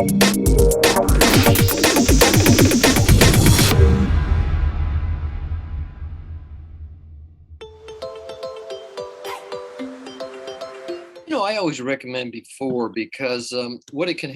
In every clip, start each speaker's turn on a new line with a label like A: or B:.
A: I always recommend before because what it can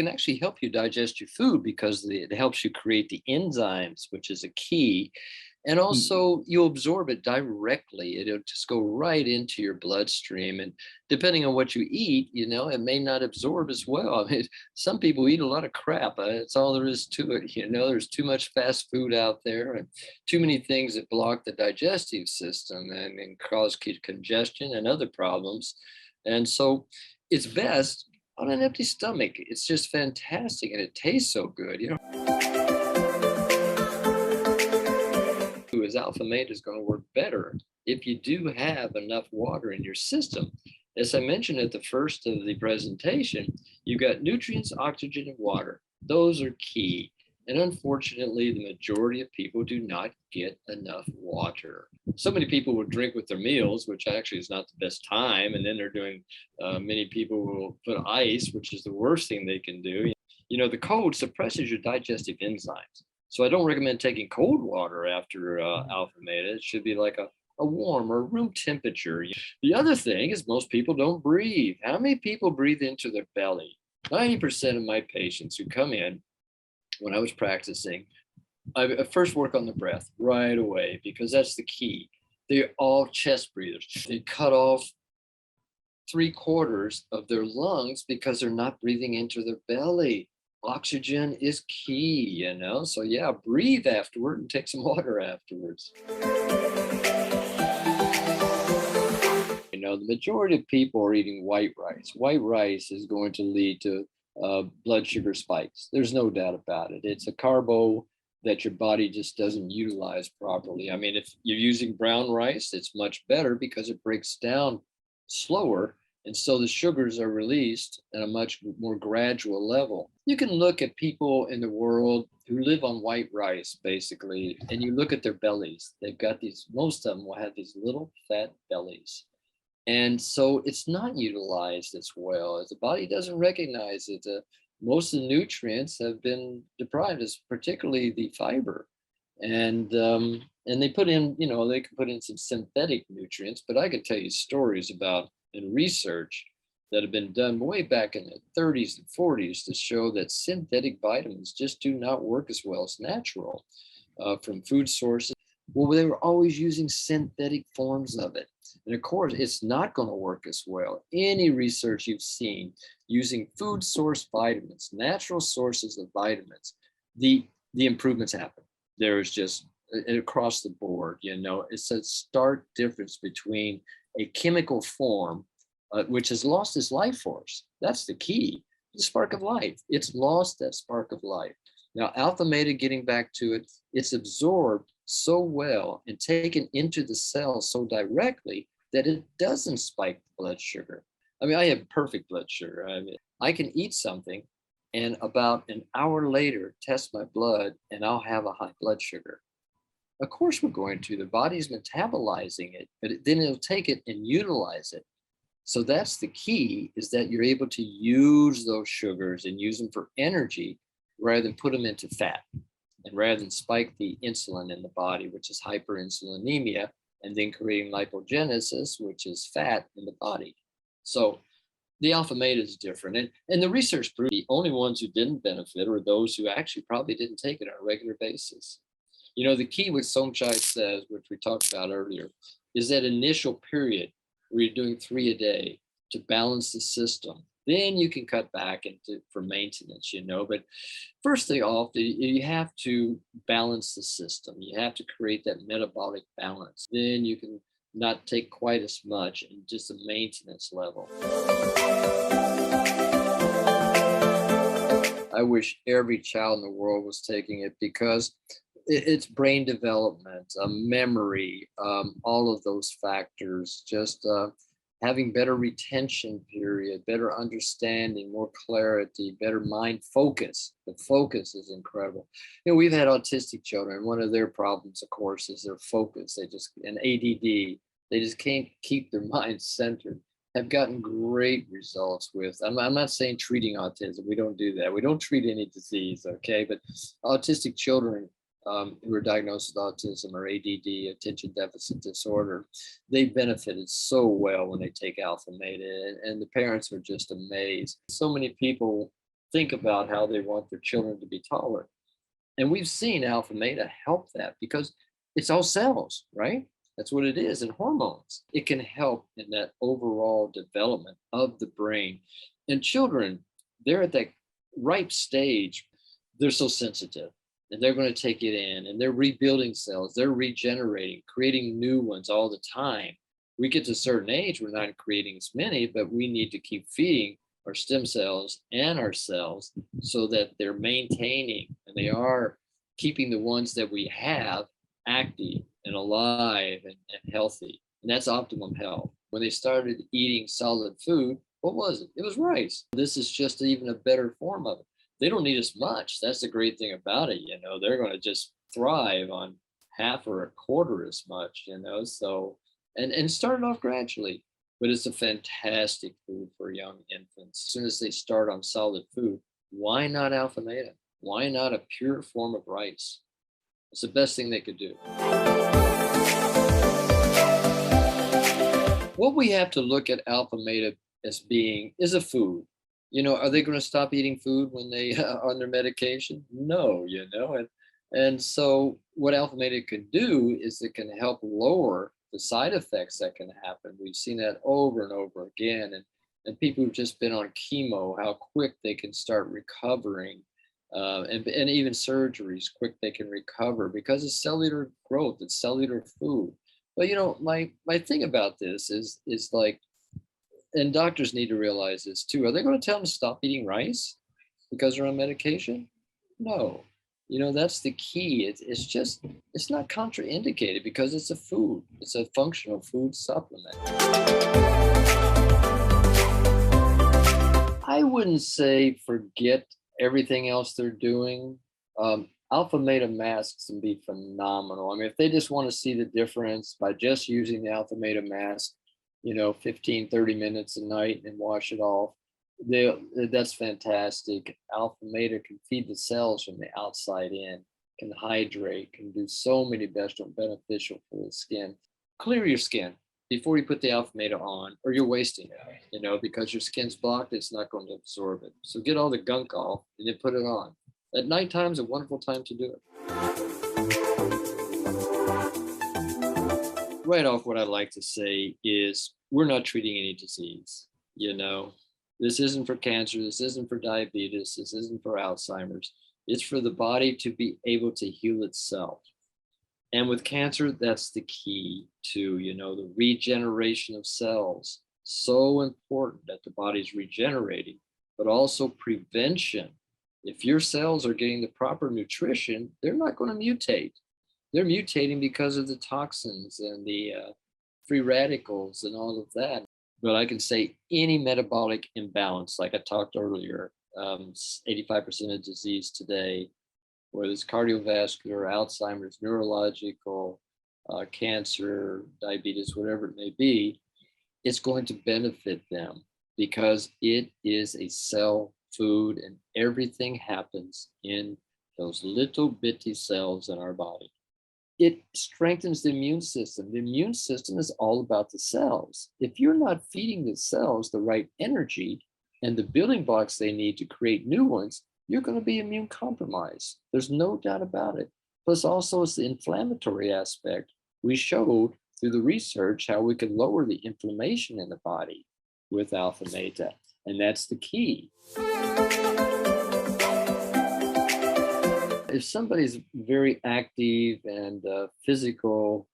A: actually help you digest your food because it helps you create the enzymes, which is a key. And
B: Mhm.
A: also, you absorb it directly. It'll just go right into your bloodstream. And depending on what you eat, it may not absorb as well. I mean, some people eat a lot of crap. That's all there is to it. There's too much fast food out there and too many things that block the digestive system and cause congestion and other problems. And so it's best on an empty stomach. It's just fantastic and it tastes so good. Is AlphaMeta is going to work better if you do have enough water in your system. As I mentioned at the first of the presentation, you've got nutrients, oxygen, and water. Those are key. And unfortunately, the majority of people do not get enough water. So many people will drink with their meals, which actually is not the best time. And then many people will put ice, which is the worst thing they can do. The cold suppresses your digestive enzymes. So I don't recommend taking cold water after AlphaMeta. It should be like a warm or room temperature. The other thing is most people don't breathe. How many people breathe into their belly? 90% of my patients who come in when I was practicing, I first work on the breath right away because that's the key. They're all chest breathers. They cut off 3/4 of their lungs because they're not breathing into their belly. Oxygen is key. So yeah, breathe afterward and take some water afterwards. The majority of people are eating white rice. White rice is going to lead to blood sugar spikes. There's no doubt about it. It's a carbo that your body just doesn't utilize properly. I mean, if you're using brown rice, it's much better because it breaks down slower. And so the sugars are released at a much more gradual level. You can look at people in the world who live on white rice, basically, and you look at their bellies. Most of them will have these little fat bellies. And so it's not utilized as well. The body doesn't recognize it. Most of the nutrients have been deprived, as particularly the fiber. And they put in, they can put in some synthetic nutrients, but I could tell you stories about and research that have been done way back in the 30s and 40s to show that synthetic vitamins just do not work as well as natural from food sources. Well, they were always using synthetic forms of it. And of course, it's not going to work as well. Any research you've seen using food source vitamins, natural sources of vitamins, the improvements happen. There's just across the board, it's a stark difference between a chemical form, which has lost its life force. That's the key, the spark of life. It's lost that spark of life. Now, AlphaMeta, getting back to it, it's absorbed so well and taken into the cell so directly that it doesn't spike blood sugar. I mean, I have perfect blood sugar. I mean, I can eat something and about an hour later test my blood and I'll have a high blood sugar. Of course, we're going to. The body's metabolizing it, but then it'll take it and utilize it. So that's the key, is that you're able to use those sugars and use them for energy rather than put them into fat, and rather than spike the insulin in the body, which is hyperinsulinemia, and then creating lipogenesis, which is fat in the body. So the AlphaMeta is different. And the research proved the only ones who didn't benefit were those who actually probably didn't take it on a regular basis. The key what Somchai says, which we talked about earlier, is that initial period where you're doing 3 a day to balance the system. Then you can cut back for maintenance, But first thing off, you have to balance the system. You have to create that metabolic balance. Then you can not take quite as much in just a maintenance level. I wish every child in the world was taking it because it's brain development, memory, all of those factors, just having better retention period, better understanding, more clarity, better mind focus. The focus is incredible. We've had autistic children. One of their problems, of course, is their focus. And ADD, they just can't keep their minds centered. have gotten great results with. I'm not saying treating autism. We don't do that. We don't treat any disease, okay? But autistic children who are diagnosed with autism or ADD, attention deficit disorder, they benefited so well when they take AlphaMeta, and the parents are just amazed. So many people think about how they want their children to be taller. And we've seen AlphaMeta help that because it's all cells, right? That's what it is, and hormones. It can help in that overall development of the brain. And children, they're at that ripe stage, they're so sensitive and they're going to take it in and they're rebuilding cells, they're regenerating, creating new ones all the time. We get to a certain age, we're not creating as many, but we need to keep feeding our stem cells and our cells so that they're maintaining and they are keeping the ones that we have active and alive and healthy. And that's optimum health. When they started eating solid food, what was it? It was rice. This is just even a better form of it. They don't need as much. That's the great thing about it. They're going to just thrive on half or a quarter as much, so, and start it off gradually. But it's a fantastic food for young infants. As soon as they start on solid food, why not AlphaMeta? Why not a pure form of rice? It's the best thing they could do. What we have to look at AlphaMeta as being is a food. Are they going to stop eating food when they are on their medication? No, and so what AlphaMeta can do is it can help lower the side effects that can happen. We've seen that over and over again. And people who've just been on chemo, how quick they can start recovering. And even surgeries, quick they can recover because it's cellular growth, it's cellular food. But my thing about this is like, and doctors need to realize this too. Are they going to tell them to stop eating rice because they're on medication? No. That's the key. It's not contraindicated because it's a food. It's a functional food supplement. I wouldn't say forget everything else they're doing. AlphaMeta masks can be phenomenal. I mean, if they just want to see the difference by just using the AlphaMeta mask, 15, 30 minutes a night and wash it off, that's fantastic. AlphaMeta can feed the cells from the outside in, can hydrate, can do so many beneficial for the skin. Clear your skin before you put the AlphaMeta on, or you're wasting it, because your skin's blocked, it's not going to absorb it. So get all the gunk off and then put it on. At nighttime is a wonderful time to do it. Right off, what I'd like to say is we're not treating any disease. This isn't for cancer. This isn't for diabetes. This isn't for Alzheimer's. It's for the body to be able to heal itself. And with cancer, that's the key to, the regeneration of cells. So important that the body's regenerating, but also prevention. If your cells are getting the proper nutrition, they're not going to mutate. They're mutating because of the toxins and the free radicals and all of that. But I can say any metabolic imbalance, like I talked earlier, 85% of disease today, whether it's cardiovascular, Alzheimer's, neurological, cancer, diabetes, whatever it may be, it's going to benefit them because it is a cell food and everything happens in those little bitty cells in our body. It strengthens the immune system. The immune system is all about the cells. If you're not feeding the cells the right energy and the building blocks they need to create new ones, you're going to be immune compromised. There's no doubt about it. Plus also it's the inflammatory aspect. We showed through the research how we could lower the inflammation in the body with AlphaMeta, and that's the key. If somebody's very active and physical,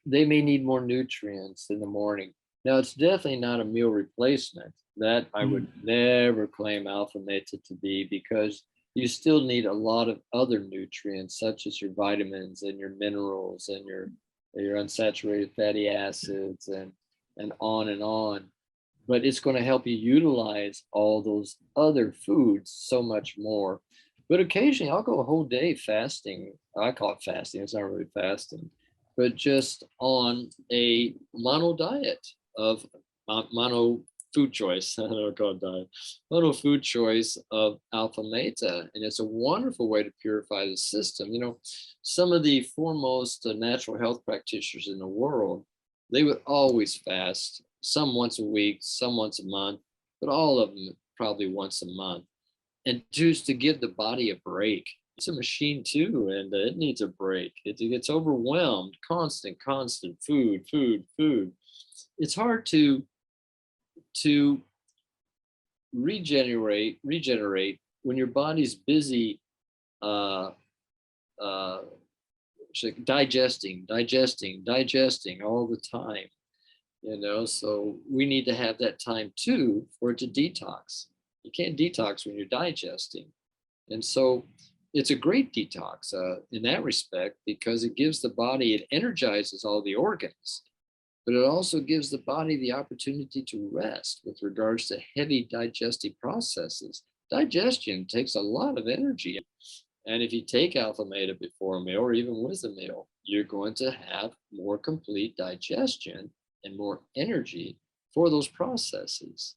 A: they may need more nutrients in the morning. Now, it's definitely not a meal replacement. That I would never claim AlphaMeta to be, because you still need a lot of other nutrients, such as your vitamins and your minerals and your unsaturated fatty acids and on and on. But it's going to help you utilize all those other foods so much more. But occasionally I'll go a whole day fasting. I call it fasting. It's not really fasting, but just on a mono diet of mono food choice. I don't know, call it diet. Mono food choice of AlphaMeta, and it's a wonderful way to purify the system. You know, some of the foremost natural health practitioners in the world, they would always fast, some once a week, some once a month, but all of them probably once a month, and just to give the body a break. It's a machine too, and it needs a break. It gets overwhelmed, constant food, food, food. It's hard to regenerate when your body's busy uh, uh, digesting all the time. You know, so we need to have that time too for it to detox. You can't detox when you're digesting, and so it's a great detox in that respect because it gives the body, it energizes all the organs, but it also gives the body the opportunity to rest with regards to heavy digestive processes. Digestion takes a lot of energy. And if you take AlphaMeta before a meal or even with a meal, you're going to have more complete digestion and more energy for those processes.